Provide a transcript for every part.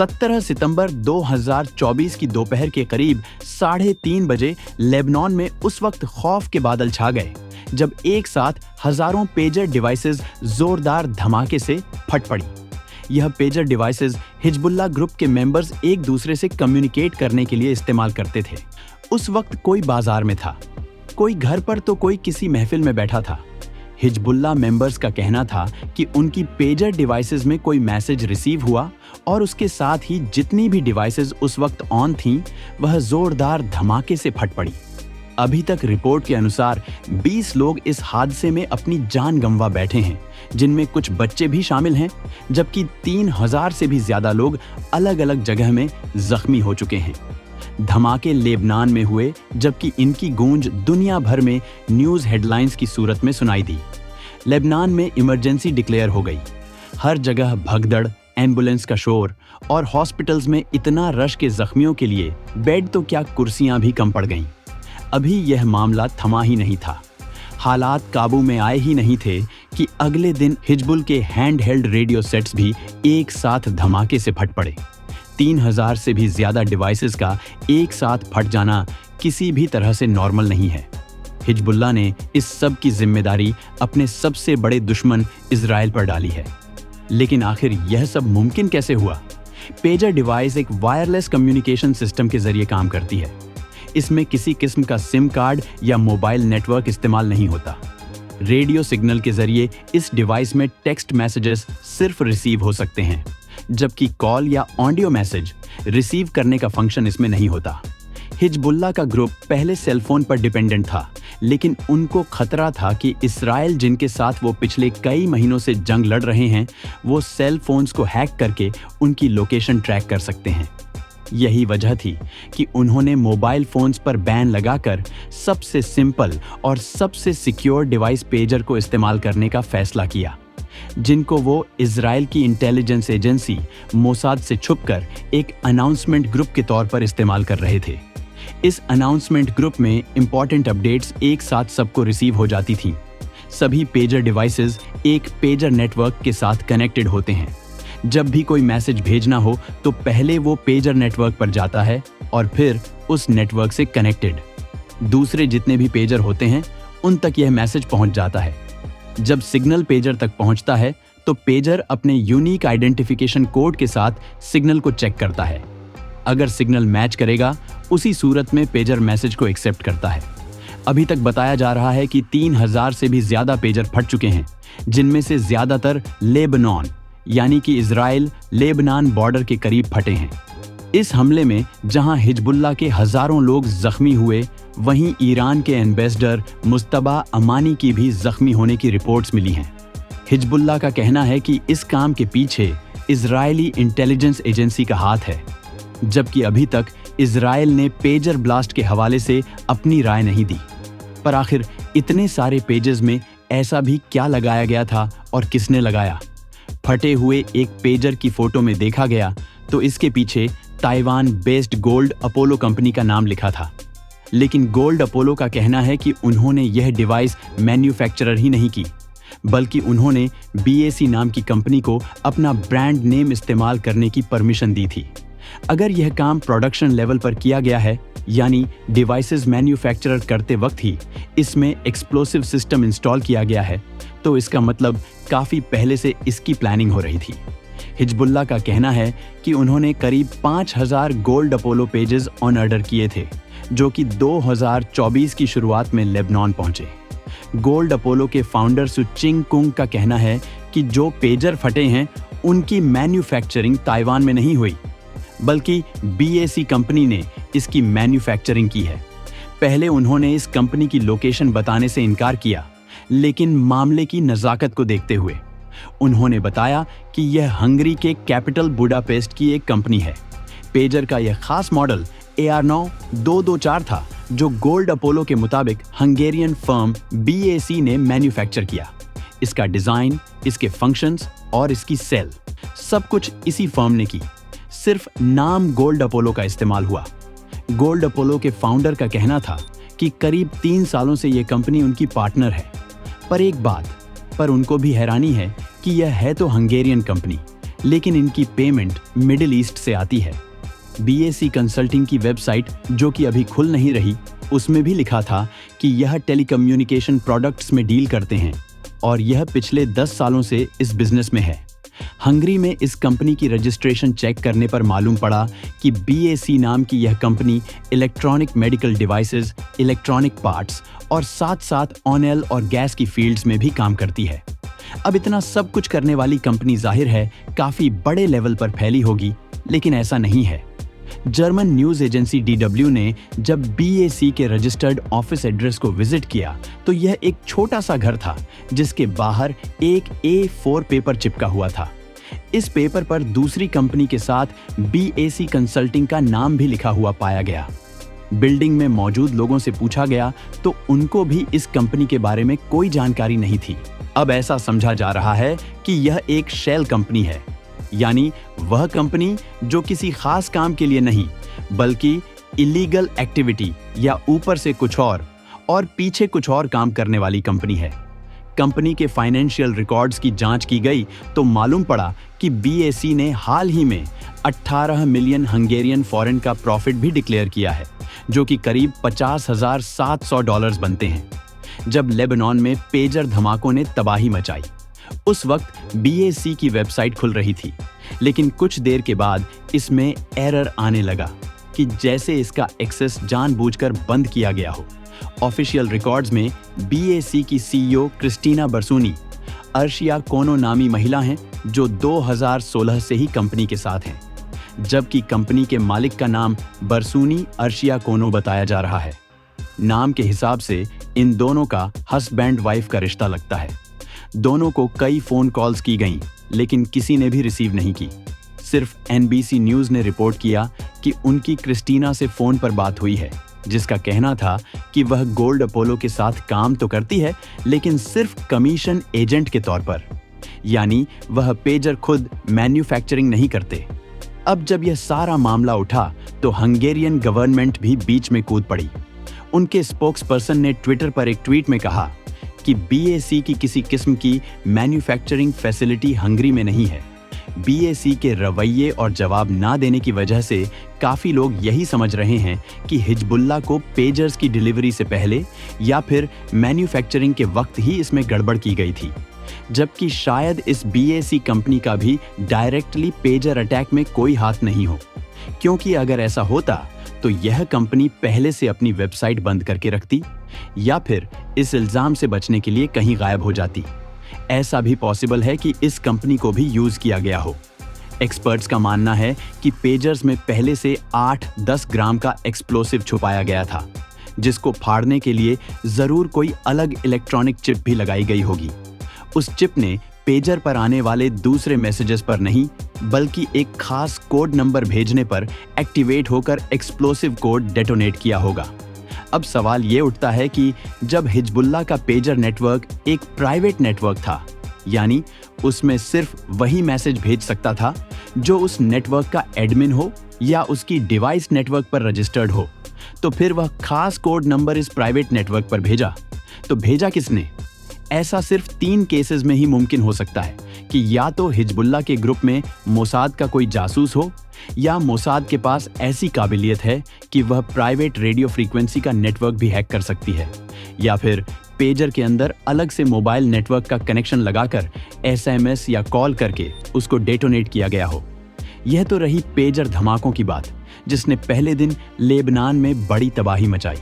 17 सितंबर 2024 की दोपहर के करीब 3:30 बजे लेबनान में उस वक्त खौफ के बादल छा गए जब एक साथ हजारों पेजर डिवाइसेस जोरदार धमाके से फट पड़ी। यह पेजर डिवाइसेस हिजबुल्लाह ग्रुप के मेंबर्स एक दूसरे से कम्युनिकेट करने के लिए इस्तेमाल करते थे। उस वक्त कोई बाजार में था, कोई घर पर तो कोई किसी महफिल में बैठा था। हिजबुल्लाह मेंबर्स का कहना था कि उनकी पेजर डिवाइसेस में कोई मैसेज रिसीव हुआ और उसके साथ ही जितनी भी डिवाइसेस उस वक्त ऑन थीं, वह जोरदार धमाके से फट पड़ी। अभी तक रिपोर्ट के अनुसार 20 लोग इस हादसे में अपनी जान गंवा बैठे हैं, जिनमें कुछ बच्चे भी शामिल हैं, जबकि 3000 से भी ज्यादा लोग अलग अलग जगह में जख्मी हो चुके हैं। धमाके लेबनान में हुए, जबकि इनकी गूंज दुनिया भर में न्यूज हेडलाइंस की सूरत में सुनाई दी। लेबनान में इमरजेंसी डिक्लेयर हो गई। हर जगह भगदड़, एम्बुलेंस का शोर और हॉस्पिटल्स में इतना रश के जख्मियों के लिए बेड तो क्या कुर्सियां भी कम पड़ गईं। अभी यह मामला थमा ही नहीं था। हालात काबू में आए ही नहीं थे कि अगले दिन हिजबुल के हैंड हेल्ड रेडियो सेट्स भी एक साथ धमाके से फट पड़े। 3000 से भी ज्यादा डिवाइसेस का एक साथ फट जाना किसी भी तरह से नॉर्मल नहीं है। हिजबुल्लाह ने इस सब की जिम्मेदारी अपने सबसे बड़े दुश्मन इजराइल पर डाली है। लेकिन आखिर यह सब मुमकिन कैसे हुआ? पेजर डिवाइस एक वायरलेस कम्युनिकेशन सिस्टम के जरिए काम करती है। इसमें किसी किस्म का सिम कार्ड या मोबाइल नेटवर्क इस्तेमाल नहीं होता। रेडियो सिग्नल के जरिए इस डिवाइस में टेक्स्ट मैसेजेस सिर्फ रिसीव हो सकते हैं, जबकि कॉल या ऑडियो मैसेज रिसीव करने का फंक्शन इसमें नहीं होता। हिजबुल्लाह का ग्रुप पहले सेलफोन पर डिपेंडेंट था, लेकिन उनको खतरा था कि इसराइल, जिनके साथ वो पिछले कई महीनों से जंग लड़ रहे हैं, वो सेल फोन्स को हैक करके उनकी लोकेशन ट्रैक कर सकते हैं। यही वजह थी कि उन्होंने मोबाइल फोन्स पर बैन लगाकर सबसे सिंपल और सबसे सिक्योर डिवाइस पेजर को इस्तेमाल करने का फैसला किया, जिनको वो इजराइल की इंटेलिजेंस एजेंसी मोसाद से छुपकर एक अनाउंसमेंट ग्रुप के तौर पर इस्तेमाल कर रहे थे। इस अनाउंसमेंट ग्रुप में इंपॉर्टेंट अपडेट्स एक साथ सबको रिसीव हो जाती थीं। सभी पेजर डिवाइसेस एक पेजर नेटवर्क के साथ कनेक्टेड होते हैं। जब भी कोई मैसेज भेजना हो तो पहले वो पेजर नेटवर्क पर जाता है और फिर उस नेटवर्क से कनेक्टेड दूसरे जितने भी पेजर होते हैं उन तक यह मैसेज पहुंच जाता है। जब सिग्नल पेजर तक पहुंचता है तो पेजर अपने यूनिक आइडेंटिफिकेशन कोड के साथ सिग्नल को चेक करता है। अगर सिग्नल मैच करेगा, उसी सूरत में पेजर मैसेज को एक्सेप्ट करता है। अभी तक बताया जा रहा है कि 3000 से भी ज्यादा पेजर फट चुके हैं, जिनमें से ज्यादातर लेबनान यानी कि इजराइल लेबनान बॉर्डर के करीब फटे हैं। इस हमले में जहां हिजबुल्लाह के हजारों लोग जख्मी हुए, वहीं ईरान के एम्बेसडर मुस्तबा अमानी की भी जख्मी होने की रिपोर्ट्स मिली हैं। हिजबुल्लाह का कहना है कि इस काम के पीछे इजरायली इंटेलिजेंस एजेंसी का हाथ है, जबकि अभी तक इजराइल ने पेजर ब्लास्ट के हवाले से अपनी राय नहीं दी। पर आखिर इतने सारे पेजेस में ऐसा भी क्या लगाया गया था और किसने लगाया? फटे हुए एक पेजर की फोटो में देखा गया तो इसके पीछे Taiwan based gold Apollo company का नाम लिखा था। लेकिन गोल्ड अपोलो का कहना है कि उन्होंने यह डिवाइस मैन्युफैक्चरर ही नहीं की, बल्कि उन्होंने BAC नाम की कंपनी को अपना ब्रांड नेम इस्तेमाल करने की परमिशन दी थी। अगर यह काम प्रोडक्शन लेवल पर किया गया है, यानी डिवाइसेस मैन्युफैक्चरर करते वक्त ही इसमें एक्सप्लोसिव सिस्टम इंस्टॉल किया गया है, तो इसका मतलब काफी पहले से इसकी प्लानिंग हो रही थी। हिजबुल्लाह का कहना है कि उन्होंने करीब 5000 gold Apollo pages on order किए थे, जो कि 2024 की शुरुआत में लेबनान पहुंचे। गोल्ड अपोलो के फाउंडर सुचिंग कुंग का कहना है कि जो पेजर फटे हैं उनकी मैन्युफैक्चरिंग ताइवान में नहीं हुई, बल्कि BAC कंपनी ने इसकी मैन्युफैक्चरिंग की है। पहले उन्होंने इस कंपनी की लोकेशन बताने से इनकार किया, लेकिन मामले की नज़ाकत को देखते हुए उन्होंने बताया कि यह हंगरी के कैपिटल बुडापेस्ट की एक कंपनी है। पेजर का यह खास मॉडल AR9 224 था, जो गोल्ड अपोलो के मुताबिक हंगेरियन फर्म BAC ने मैन्युफैक्चर किया। इसका डिजाइन, इसके फंक्शंस और इसकी सेल सब कुछ इसी फर्म ने की। सिर्फ नाम गोल्ड अपोलो का इस्तेमाल हुआ। गोल्ड अपोलो के फाउंडर का कहना था कि करीब 3 सालों से यह कंपनी उनकी पार्टनर है। पर एक बात पर उनको भी हैरानी है कि यह है तो हंगेरियन कंपनी, लेकिन इनकी पेमेंट मिडिल ईस्ट से आती है। BAC कंसल्टिंग की वेबसाइट, जो कि अभी खुल नहीं रही, उसमें भी लिखा था कि यह टेलीकम्युनिकेशन प्रोडक्ट्स में डील करते हैं और यह पिछले 10 सालों से इस बिजनेस में है। हंगरी में इस कंपनी की रजिस्ट्रेशन चेक करने पर मालूम पड़ा कि BAC नाम की यह company electronic medical devices, electronic parts और साथ-साथ ऑयल और गैस की फील्ड्स में भी काम करती है। अब इतना सब कुछ करने वाली कंपनी जाहिर है काफी बड़े लेवल पर फैली होगी, लेकिन ऐसा नहीं है। जर्मन न्यूज एजेंसी DW ने जब BAC के रजिस्टर्ड ऑफिस एड्रेस को विजिट किया तो यह एक छोटा सा घर था जिसके बाहर एक A4 पेपर चिपका हुआ था। इस पेपर पर दूसरी कंपनी के साथ BAC कंसल्टिंग का नाम भी लिखा हुआ पाया गया। बिल्डिंग में मौजूद लोगों से पूछा गया तो उनको भी इस कंपनी के बारे में कोई जानकारी नहीं थी। अब ऐसा समझा जा रहा है कि यह एक शेल कंपनी है, यानी वह कंपनी जो किसी खास काम के लिए नहीं बल्कि इलीगल एक्टिविटी या ऊपर से कुछ और पीछे कुछ और काम करने वाली कंपनी है। कंपनी के फाइनेंशियल रिकॉर्ड्स की जांच की गई तो मालूम पड़ा कि BAC ने हाल ही में 18 मिलियन हंगेरियन फॉरेन का प्रॉफिट भी डिक्लेयर किया है, जो कि करीब $50,700 बनते हैं। जब लेबनान में पेजर धमाकों ने तबाही मचाई, उस वक्त BAC की वेबसाइट खुल रही थी, लेकिन कुछ देर के बाद इसमें एरर आने लगा कि जैसे इसका एक्सेस जानबूझकर बंद किया गया हो। ऑफिशियल रिकॉर्ड्स में BAC की CEO क्रिस्टीना बरसूनी अर्शिया कोनो नामी महिला हैं जो 2016 से ही कंपनी के साथ हैं, जबकि कंपनी के मालिक का नाम बरसूनी अर्शिया कोनो बताया जा रहा है। नाम के हिसाब से इन दोनों का हस्बैंड वाइफ का रिश्ता लगता है। दोनों को कई फोन कॉल्स की गईं, लेकिन किसी ने भी रिसीव नहीं की। सिर्फ NBC न्यूज़ ने रिपोर्ट किया कि उनकी क्रिस्टीना से फोन पर बात हुई है, जिसका कहना था कि वह गोल्ड अपोलो के साथ काम तो करती है, लेकिन सिर्फ कमीशन एजेंट के तौर पर, यानी वह पेजर खुद मैन्युफैक्चरिंग नहीं करते। अब जब यह सारा मामला उठा तो हंगेरियन गवर्नमेंट भी बीच में कूद पड़ी। उनके स्पोक्सपर्सन ने ट्विटर पर एक ट्वीट में कहा कि BAC की किसी किस्म की मैन्युफैक्चरिंग फैसिलिटी हंगरी में नहीं है। BAC के रवैये और जवाब ना देने की वजह से काफी लोग यही समझ रहे हैं कि हिजबुल्लाह को पेजर्स की डिलीवरी से पहले या फिर मैन्युफैक्चरिंग के वक्त ही इसमें गड़बड़ की गई थी, जबकि शायद इस BAC कंपनी का भी डायरेक्टली पेजर अटैक में कोई हाथ नहीं हो, क्योंकि अगर ऐसा होता तो यह कंपनी पहले से अपनी वेबसाइट बंद करके रखती या फिर इस इल्जाम से बचने के लिए कहीं गायब हो जाती। ऐसा भी पॉसिबल है कि इस कंपनी को भी यूज किया गया हो। एक्सपर्ट्स का मानना है कि पेजर्स में पहले से 8-10 ग्राम का एक्सप्लोसिव छुपाया गया था, जिसको फाड़ने के लिए जरूर कोई अलग इलेक्ट्रॉनिक चिप भी लगाई गई होगी। उस चिप ने पेजर पर आने वाले दूसरे मैसेजेस पर नहीं बल्कि एक खास कोड नंबर भेजने पर एक्टिवेट होकर एक्सप्लोसिव कोड डेटोनेट किया होगा। अब सवाल ये उठता है कि जब हिजबुल्लाह का पेजर नेटवर्क एक प्राइवेट नेटवर्क था, यानी उसमें सिर्फ वही मैसेज भेज सकता था जो उस नेटवर्क का एडमिन हो या उसकी डिवाइस नेटवर्क पर रजिस्टर्ड हो, तो फिर वह खास कोड नंबर इस प्राइवेट नेटवर्क पर भेजा तो भेजा किसने? ऐसा सिर्फ 3 केसेस में ही मुमकिन हो सकता है कि या तो हिजबुल्लाह के ग्रुप में मोसाद का कोई जासूस हो, या मोसाद के पास ऐसी काबिलियत है कि वह प्राइवेट रेडियो फ्रीक्वेंसी का नेटवर्क भी हैक कर सकती है, या फिर पेजर के अंदर अलग से मोबाइल नेटवर्क का कनेक्शन लगाकर SMS या कॉल करके उसको डेटोनेट किया गया हो। यह तो रही पेजर धमाकों की बात, जिसने पहले दिन लेबनान में बड़ी तबाही मचाई।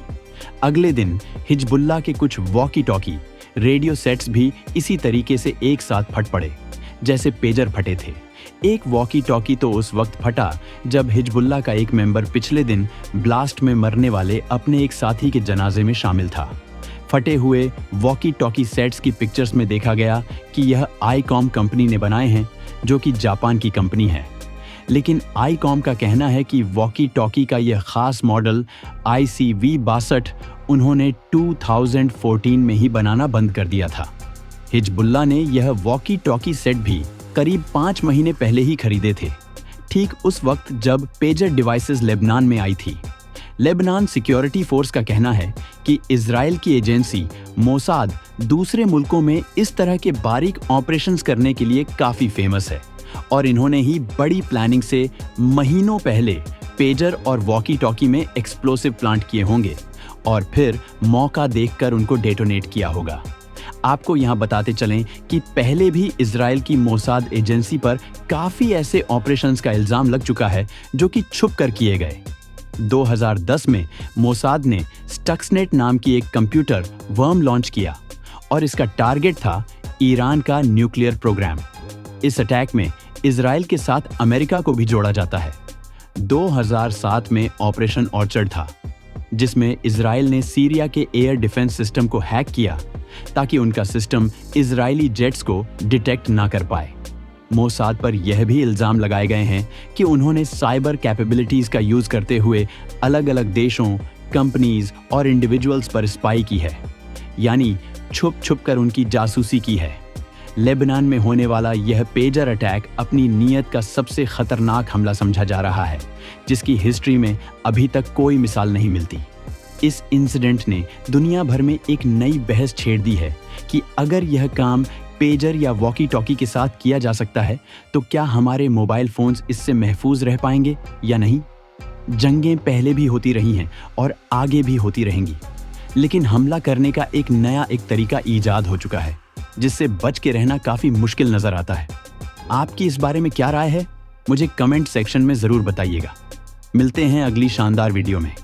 अगले दिन हिजबुल्लाह के कुछ वॉकी टॉकी रेडियो सेट्स भी इसी तरीके से एक साथ फट पड़े जैसे पेजर फटे थे। एक वॉकी टॉकी तो उस वक्त फटा जब हिजबुल्लाह का एक मेंबर पिछले दिन ब्लास्ट में मरने वाले अपने एक साथी के जनाजे में शामिल था। फटे हुए वॉकी टॉकी सेट्स की पिक्चर्स में देखा गया कि यह आईकॉम कंपनी ने बनाए हैं, जो कि जापान की कंपनी है। लेकिन आईकॉम का कहना है कि वॉकी टॉकी का यह खास मॉडल ICV-62 उन्होंने 2014 में ही बनाना बंद कर दिया था। हिजबुल्लाह ने यह वॉकी टॉकी सेट भी करीब 5 महीने पहले ही खरीदे थे, ठीक उस वक्त जब पेजर डिवाइसेस लेबनान में आई थी। लेबनान सिक्योरिटी फोर्स का कहना है कि इजराइल की एजेंसी मोसाद दूसरे मुल्कों में इस तरह के बारीक ऑपरेशंस करने के लिए काफी फेमस है और इन्होंने ही बड़ी प्लानिंग से महीनों पहले पेजर और वॉकी टॉकी में एक्सप्लोसिव प्लांट किए होंगे और फिर मौका देखकर उनको डेटोनेट किया होगा। आपको यहाँ बताते चलें कि पहले भी इजराइल की मोसाद एजेंसी पर काफी ऐसे ऑपरेशंस का इल्जाम लग चुका है जो कि छुप कर किए गए। 2010 में मोसाद ने स्टक्सनेट नाम की एक कंप्यूटर वर्म लॉन्च किया और इसका टारगेट था ईरान का न्यूक्लियर प्रोग्राम। इस अटैक में इजराइल के साथ अमेरिका को भी जोड़ा जाता है। 2007 में ऑपरेशन ऑर्चर्ड था, जिसमें इजराइल ने सीरिया के एयर डिफेंस सिस्टम को हैक किया ताकि उनका सिस्टम इजरायली जेट्स को डिटेक्ट ना कर पाए। मोसाद पर यह भी इल्जाम लगाए गए हैं कि उन्होंने साइबर कैपेबिलिटीज का यूज करते हुए अलग-अलग देशों, कंपनीज और इंडिविजुअल्स पर स्पाई की है, यानी छुप कर उनकी जासूसी की है। लेबनान में होने वाला यह पेजर अटैक अपनी नीयत का सबसे खतरनाक हमला समझा जा रहा है, जिसकी हिस्ट्री में अभी तक कोई मिसाल नहीं मिलती। इस इंसिडेंट ने दुनिया भर में एक नई बहस छेड़ दी है कि अगर यह काम पेजर या वॉकी टॉकी के साथ किया जा सकता है तो क्या हमारे मोबाइल फोन्स इससे महफूज रह पाएंगे या नहीं। जंगें पहले भी होती रही हैं और आगे भी होती रहेंगी, लेकिन हमला करने का एक नया तरीका ईजाद हो चुका है जिससे बच के रहना काफी मुश्किल नजर आता है। आपकी इस बारे में क्या राय है, मुझे कमेंट सेक्शन में जरूर बताइएगा। मिलते हैं अगली शानदार वीडियो में।